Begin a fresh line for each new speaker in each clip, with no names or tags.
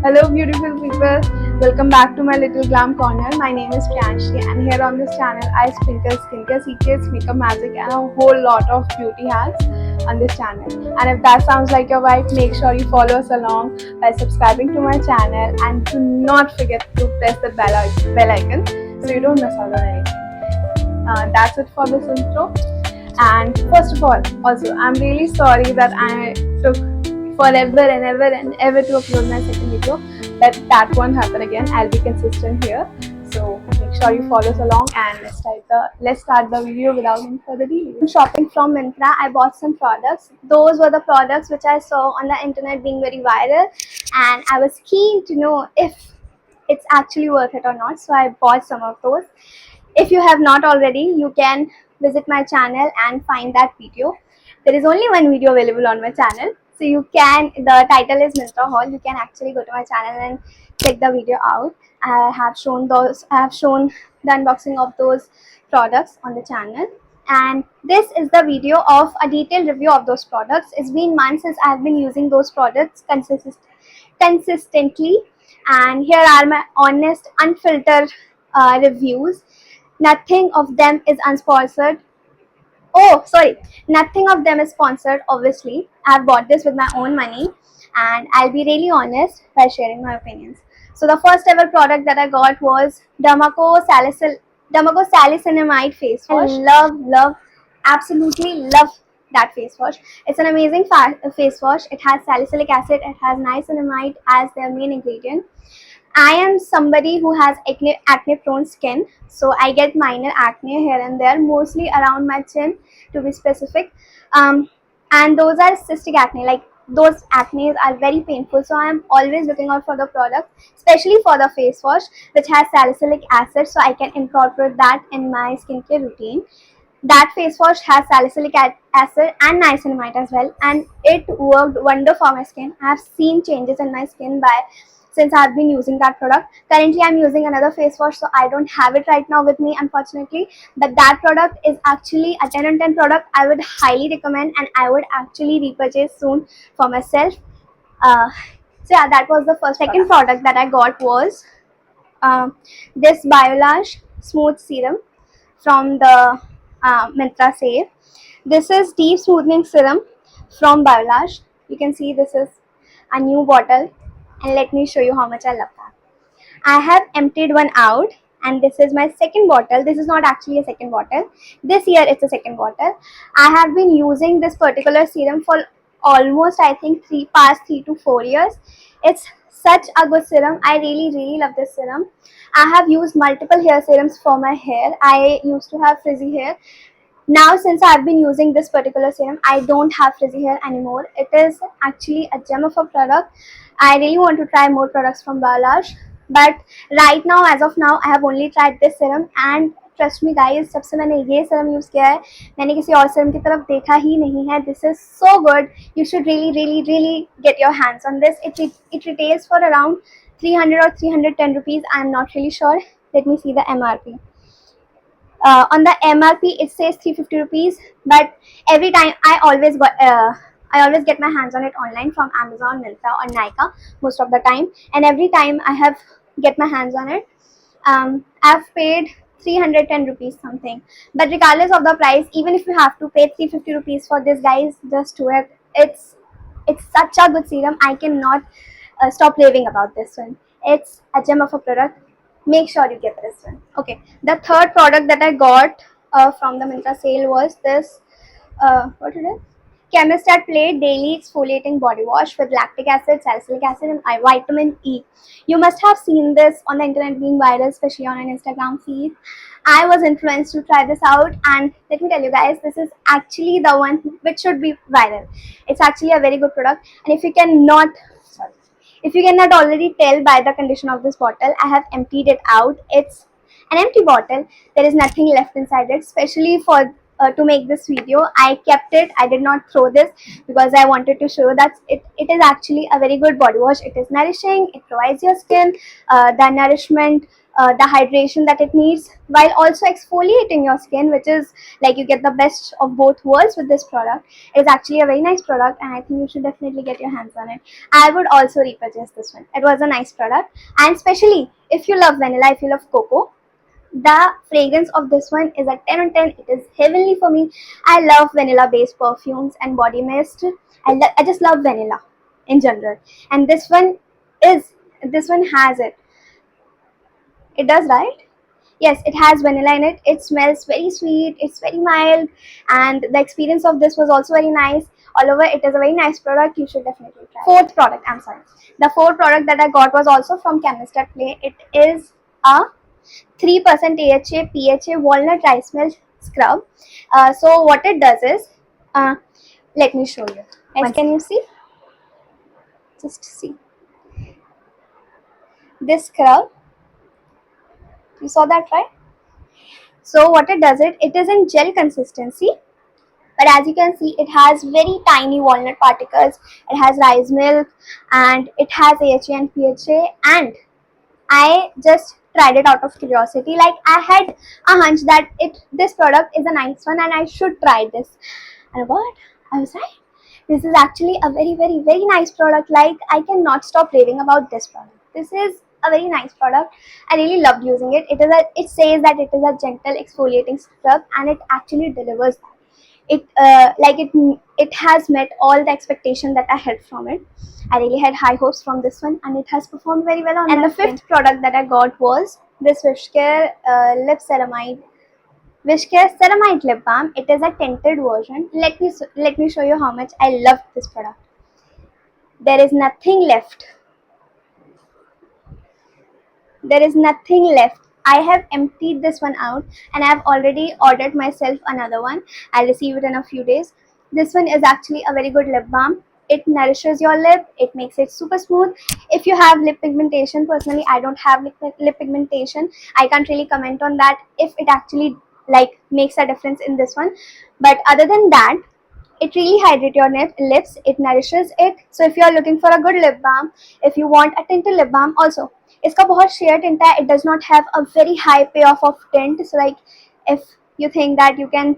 Hello, beautiful people. Welcome back to my little glam corner. My name is Priyanshi, and here on this channel, I sprinkle skincare secrets, makeup magic, and a whole lot of beauty hacks on this channel. And if that sounds like your vibe, make sure you follow us along by subscribing to my channel, and do not forget to press the bell icon so you don't miss out on anything. That's it for this intro. And first of all, also, I'm really sorry that I took forever and ever to upload my second video, but that won't happen again. I'll be consistent here. So make sure you follow us along, and let's start the video without any further delay. I'm shopping from Myntra. I bought some products. Those were the products which I saw on the internet being very viral, and I was keen to know if it's actually worth it or not. So I bought some of those. If you have not already, you can visit my channel and find that video. There is only one video available on my channel, so the title is Myntra Haul. You can actually go to my channel and check the video out. I have shown the unboxing of those products on the channel, and this is the video of a detailed review of those products. It's been months since I've been using those products consistently, and here are my honest, unfiltered reviews. Nothing of them is unsponsored. Oh, sorry. Nothing of them is sponsored, obviously. I've bought this with my own money, and I'll be really honest by sharing my opinions. So the first ever product that I got was Dermaco Salicylamide face wash. I love, absolutely love that face wash. It's an amazing face wash. It has salicylic acid, it has niacinamide as their main ingredient. I am somebody who has acne prone skin, so I get minor acne here and there, mostly around my chin to be specific. And those are cystic acne, like those acne are very painful, so I am always looking out for the product, especially for the face wash which has salicylic acid, so I can incorporate that in my skincare routine. That face wash has salicylic acid and niacinamide as well, and it worked wonder for my skin. I have seen changes in my skin by since I've been using that product. Currently I'm using another face wash, so I don't have it right now with me, unfortunately, but that product is actually a 10 on 10 product. I would highly recommend, and I would actually repurchase soon for myself. So yeah, that was the second product that I got was this Biolash Smooth Serum from the Myntra sale. This is deep smoothing serum from Biolash. You can see this is a new bottle, and let me show you how much I love that. I have emptied one out, and this is my second bottle. This is not actually a second bottle. This year it's a second bottle. I have been using this particular serum for almost, I think, past 3 to 4 years. It's such a good serum. I really love this serum. I have used multiple hair serums for my hair. I used to have frizzy hair. Now since I've been using this particular serum, I don't have frizzy hair anymore. It is actually a gem of a product. I really want to try more products from Biolash, but right now, as of now, I have only tried this serum, and trust me guys, जब से मैंने ये serum use किया है, मैंने किसी और serum की तरफ देखा ही नहीं है. This is so good. You should really get your hands on this. It retails for around 300 or 310 rupees. I am not really sure. Let me see the MRP. On the MRP it says 350 rupees, but every time I always get my hands on it online from Amazon, Myntra or Nykaa most of the time, and every time I have get my hands on it, I've paid 310 rupees something. But regardless of the price, even if you have to pay 350 rupees for this, guys, just do it. It's such a good serum. I cannot stop raving about this one. It's a gem of a product. Make sure you get this one. Okay, the third product that I got from the Myntra sale was this what it is, Chemistat Plate Daily Exfoliating Body Wash with lactic acid, salicylic acid, and vitamin E. You must have seen this on the internet being viral, especially on an Instagram feed. I was influenced to try this out, and let me tell you guys, this is actually the one which should be viral. It's actually a very good product, and if you cannot already tell by the condition of this bottle, I have emptied it out. It's an empty bottle. There is nothing left inside it. Especially for to make this video, I kept it. I did not throw this because I wanted to show that it is actually a very good body wash. It is nourishing. It provides your skin the nourishment the hydration that it needs while also exfoliating your skin, which is like you get the best of both worlds with this product. It is actually a very nice product, and I think you should definitely get your hands on it. I would also repurchase this one. It was a nice product, and especially if you love vanilla, if you love cocoa, the fragrance of this one is a 10 on 10. It is heavenly for me. I love vanilla based perfumes and body mist. I just love vanilla in general, and is this one has it. It does, right? Yes, it has vanilla in it. It smells very sweet. It's very mild, and the experience of this was also very nice. All over, it is a very nice product. You should definitely try. Fourth product, I'm sorry. The fourth product that I got was also from Chemist at Play. It is a 3% AHA PHA walnut rice milk scrub. So what it does is, uh, let me show you. Guys, can you see? Just see this scrub. You saw that, right? So what it does, it is in gel consistency, but as you can see, it has very tiny walnut particles. It has rice milk, and it has AHA and PHA. And I just tried it out of curiosity. Like, I had a hunch that this product is a nice one and I should try this. And what? I was right. This is actually a very, very, very nice product. Like, I cannot stop raving about this product. This is a very nice product. I really loved using it. It says that it is a gentle exfoliating scrub, and it actually delivers that. It has met all the expectation that I had from it. I really had high hopes from this one, and it has performed very well on. And the fifth product that I got was this Wishcare lip ceramide. Wishcare ceramide lip balm. It is a tinted version. Let me show you how much I love this product. There is nothing left. There is nothing left. I have emptied this one out, and I have already ordered myself another one. I'll receive it in a few days. This one is actually a very good lip balm. It nourishes your lip. It makes it super smooth. If you have lip pigmentation, personally I don't have lip pigmentation. I can't really comment on that if it actually like makes a difference in this one. But other than that, it really hydrates your lips. It nourishes it. So if you are looking for a good lip balm, if you want a tinted lip balm, also इसका बहुत sheer tint है. It does not have a very high payoff of tint. So like if you think that you can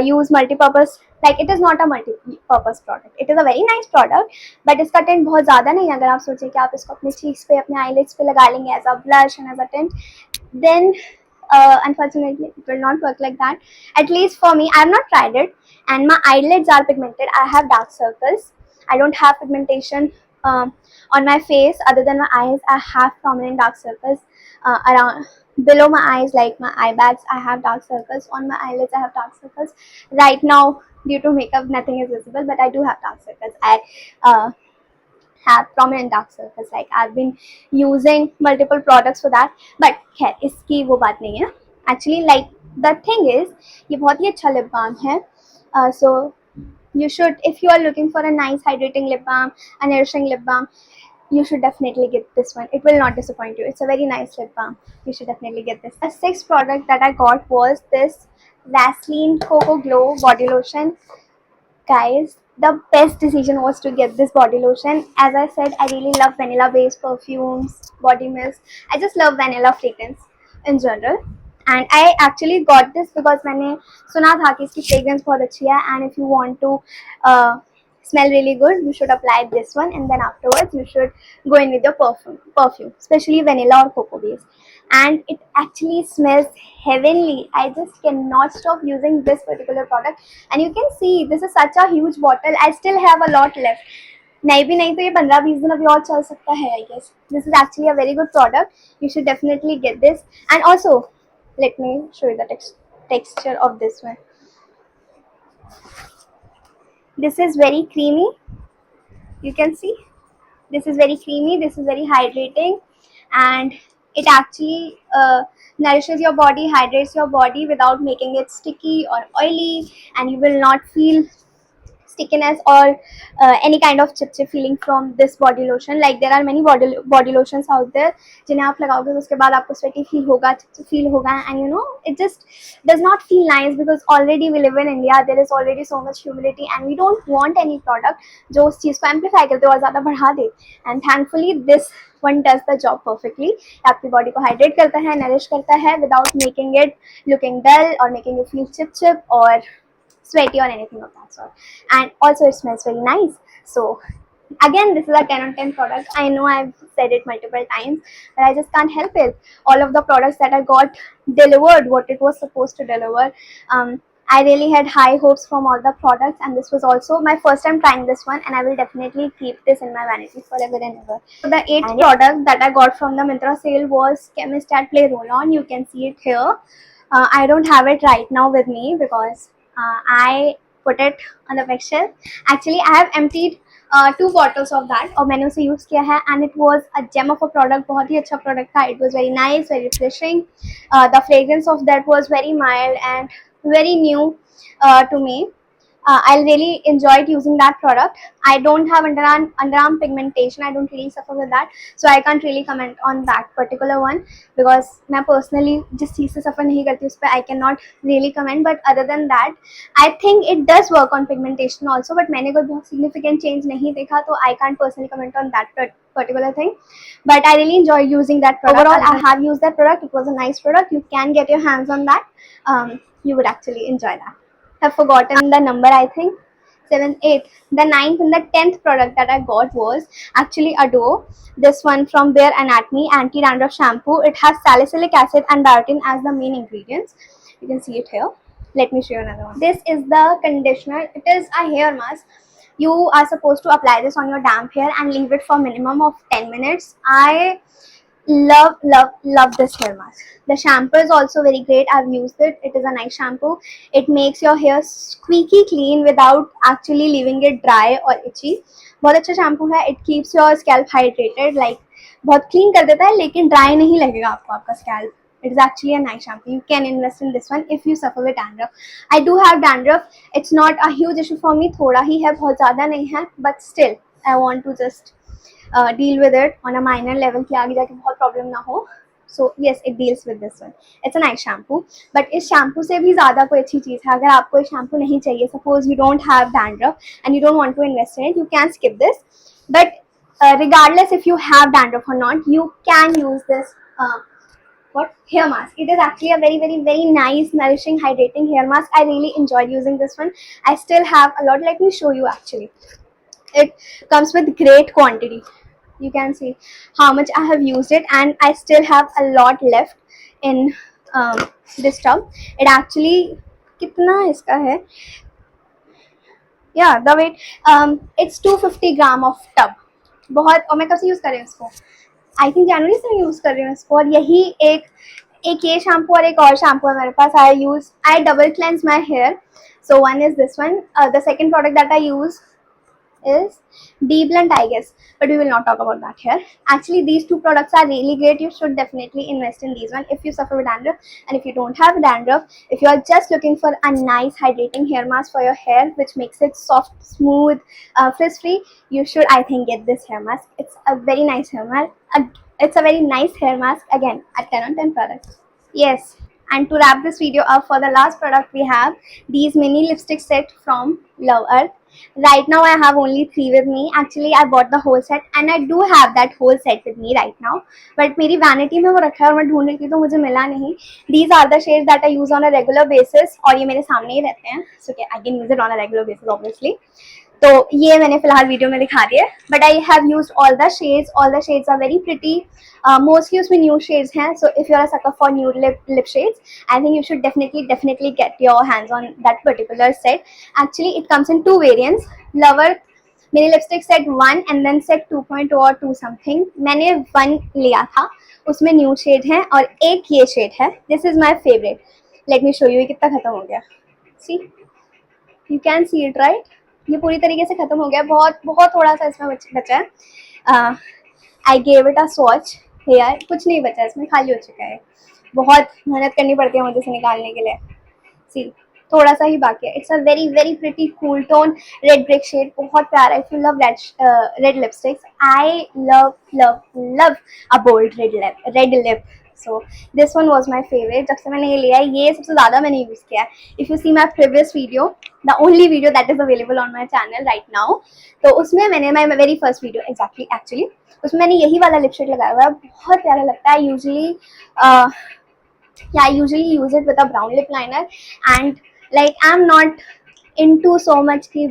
use multi-purpose, like it is not a multi-purpose product. It is a very nice product, but इसका tint बहुत ज़्यादा नहीं. अगर आप सोचें कि आप इसको अपने cheeks पे, अपने eyelids पे लगा लेंगे as a blush and as a tint, then unfortunately it will not work like that. At least for me, I have not tried it, and my eyelids are pigmented. I have dark circles. I don't have pigmentation on my face. Other than my eyes, I have prominent dark circles around below my eyes, like my eye bags. I have dark circles. On my eyelids, I have dark circles. Right now, due to makeup, nothing is visible, but I do have dark circles. I have prominent dark circles. Like I've been using multiple products for that. But खैर इसकी वो बात नहीं है. Actually, like the thing is, ये बहुत ही अच्छा lip balm है. So you should, if you are looking for a nice hydrating lip balm, a nourishing lip balm, you should definitely get this one. It will not disappoint you. It's a very nice lip balm. You should definitely get this. The sixth product that I got was this Vaseline Coco Glow body lotion. Guys, the best decision was to get this body lotion. As I said, I really love vanilla based perfumes, body mist. I just love vanilla fragrance in general. And I actually got this because मैंने सुना था कि इसकी fragrance बहुत अच्छी है, and if you want to smell really good, you should apply this one, and then afterwards you should go in with your perfume, especially vanilla or cocoa base. And it actually smells heavenly. I just cannot stop using this particular product. And you can see this is such a huge bottle. I still have a lot left. नहीं भी नहीं तो ये 15-20 दिन अभी और चल सकता है. I guess this is actually a very good product. You should definitely get this. And also, let me show you the texture of this one. This is very creamy. You can see this is very creamy. This is very hydrating, and it actually nourishes your body, hydrates your body without making it sticky or oily, and you will not feel stickiness or any kind of chip feeling from this body lotion. Like there are many body lotions out there जिन्हें आप लगाओगे तो उसके बाद आपको sweaty feel होगा, chip feel होगा, and you know it just does not feel nice because already we live in India, there is already so much humidity and we don't want any product जो उस चीज़ को amplify करते और ज़्यादा बढ़ा दे. And thankfully this one does the job perfectly. आपकी body को hydrate करता है, nourish करता है without making it looking dull or making you feel chip or sweaty or anything of that sort. And also it smells very nice. So again, this is a 10 on 10 product. I know I've said it multiple times, but I just can't help it. All of the products that I got delivered what it was supposed to deliver. I really had high hopes from all the products, and this was also my first time trying this one, and I will definitely keep this in my vanity forever and ever. So the 8th product that I got from the Myntra sale was Chemist at Play Roll-On. You can see it here. I don't have it right now with me because I put it on the bookshelf. Actually, I have emptied 2 bottles of that और मैंने उसे use किया है, and it was a gem of a product. बहुत ही अच्छा product था. It was very nice, very refreshing. The fragrance of that was very mild and very new to me. I really enjoyed using that product. I don't have underarm pigmentation. I don't really suffer with that, so I can't really comment on that particular one because मैं personally जिस चीज़ से suffer नहीं करती उस पर I cannot really comment. But other than that, I think it does work on pigmentation also. But मैंने कोई बहुत significant change नहीं देखा, तो I can't personally comment on that particular thing. But I really enjoy using that product. Overall, I have used that product. It was a nice product. You can get your hands on that. You would actually enjoy that. Have forgotten the number, I think 7th, 8th, the 9th and the 10th product that I got was actually a duo. This one from Bare Anatomy anti-dandruff shampoo. It has salicylic acid and biotin as the main ingredients. You can see it here. Let me show you another one. This is the conditioner. It is a hair mask. You are supposed to apply this on your damp hair and leave it for minimum of 10 minutes. I love this hair mask. The shampoo is also very great. I've used it. It is a nice shampoo. It makes your hair squeaky clean without actually leaving it dry or itchy. बहुत अच्छा shampoo है. It keeps your scalp hydrated. Like बहुत clean कर देता है लेकिन dry नहीं लगेगा आपको आपका scalp. It is actually a nice shampoo. You can invest in this one if you suffer with dandruff. I do have dandruff. It's not a huge issue for me. थोड़ा ही है, बहुत ज़्यादा नहीं है. But still, I want to just deal with it on a minor level कि आगे जाके बहुत प्रॉब्लम ना हो. So yes, it deals with this one. It's a nice shampoo. But इस shampoo से भी ज़्यादा कोई अच्छी चीज़ है. अगर आपको ये shampoo नहीं चाहिए, suppose you don't have dandruff and you don't want to invest in it, you can skip this. But regardless if you have dandruff or not, you can use this hair mask. It is actually a very nice, nourishing, hydrating hair mask. I really enjoyed using this one. I still have a lot. Let me show you actually. It comes with great quantity. You can see how much I have used it, and I still have a lot left in this tub. It actually कितना इसका है? Yeah, the weight it's 250 gram of tub. बहुत, और मैं कब से use कर रही हूँ इसको? I think जनवरी से यूज़ कर रही हूँ इसको. और यही एक ये शैम्पू और एक और शैम्पू है मेरे पास. I double cleanse my hair. So one is this one. The second product that I use is Deblend, I guess, but we will not talk about that here. Actually, these two products are really great. You should definitely invest in these one if you suffer with dandruff, and if you don't have dandruff, if you are just looking for a nice hydrating hair mask for your hair which makes it soft, smooth, frizz free, you should, I think, get this hair mask. It's a very nice hair mask. It's a very nice hair mask. Again, a 10 on 10 product. Yes. And to wrap this video up, for the last product we have these mini lipstick set from Love Earth. Right now I have only 3 with me. Actually I bought the whole set and I do have that whole set with me right now. But मेरी vanity में वो रखा है और मैं ढूंढ रही थी तो मुझे मिला नहीं. These are the shades that I use on a regular basis और ये मेरे सामने ही रहते हैं. So I can use it on a regular basis obviously. तो ये मैंने फिलहाल वीडियो में दिखा दिया है. But I have used all the shades. All the shades are very pretty. Mostly उसमें nude shades हैं. So if you are a sucker for nude lip shades, I think you should definitely get your hands on that particular set. Actually, it comes in 2 variants. Love Earth mini lipstick set 1 and then set 2.2 or 2 something. मैंने 1 लिया था. उसमें nude shade है और एक ये shade है. This is my favorite. Let me show you. ये कितना खत्म हो गया. See, you can see it right. ये पूरी तरीके से खत्म हो गया. बहुत थोड़ा सा इसमें बचा है. I gave it a swatch here. कुछ नहीं बचा इसमें, खाली हो चुका है. बहुत मेहनत करनी पड़ती है मुझे इसे निकालने के लिए. सी, थोड़ा सा ही बाकी है. It's a very very pretty cool tone red brick shade, बहुत प्यारा. If you love red lipsticks, I love love love a bold red lip. So this one was my favourite. जब से मैंने ये लिया है, ये सबसे ज़्यादा मैंने यूज़ किया है. If you see my previous video, the only video that is available on my channel right now, तो उसमें मैंने my very first video actually उसमें मैंने यही वाला लिपस्टिक लगाया हुआ है. बहुत प्यारा लगता है. I usually use it with a brown lip liner, and like I'm not into so much की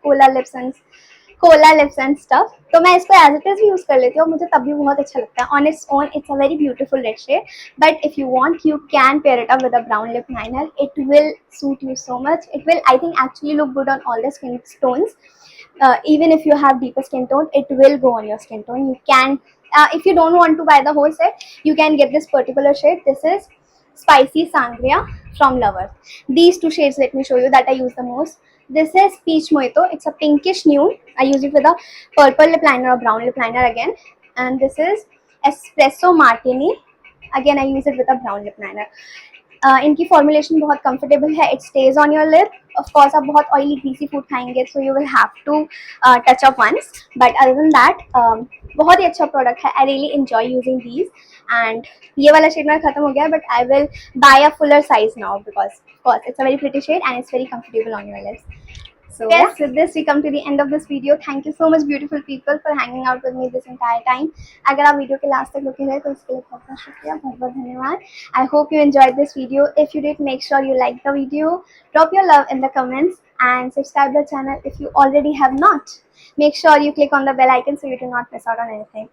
cola lips and stuff, तो मैं इसको as it is भी यूज कर लेती हूँ. मुझे तब भी बहुत अच्छा लगता है. On its own it's a very beautiful red shade, but if you want you can pair it up with a brown lip liner. It will suit you so much. It will, I think, actually look good on all the skin tones. Even if you have deeper skin tone, it will go on your skin tone. You can, if you don't want to buy the whole set, you can get this particular shade. This is Spicy Sangria from Lovers. These two shades, let me show you, that I use the most. This is Peach Mojito. It's a pinkish nude. I use it with a purple lip liner or brown lip liner again. And this is Espresso Martini. Again, I use it with a brown lip liner. इनकी formulation बहुत comfortable है. It stays on your lip. Of course आप बहुत oily greasy food खाएंगे, so you will have to touch up once, but other than that बहुत ही अच्छा product है. I really enjoy using these. And ये वाला शेड मेरा खत्म हो गया है, but I will buy a fuller size now because of course it's a very pretty shade and it's very comfortable on your lips. So yes, with this we come to the end of this video. Thank you so much beautiful people for hanging out with me this entire time. अगर आप video के last तक रुके रहे तो उसके लिए बहुत बहुत शुक्रिया, बहुत बहुत धन्यवाद. I hope you enjoyed this video. If you did, make sure you like the video, drop your love in the comments, and subscribe the channel if you already have not. Make sure you click on the bell icon so you do not miss out on anything.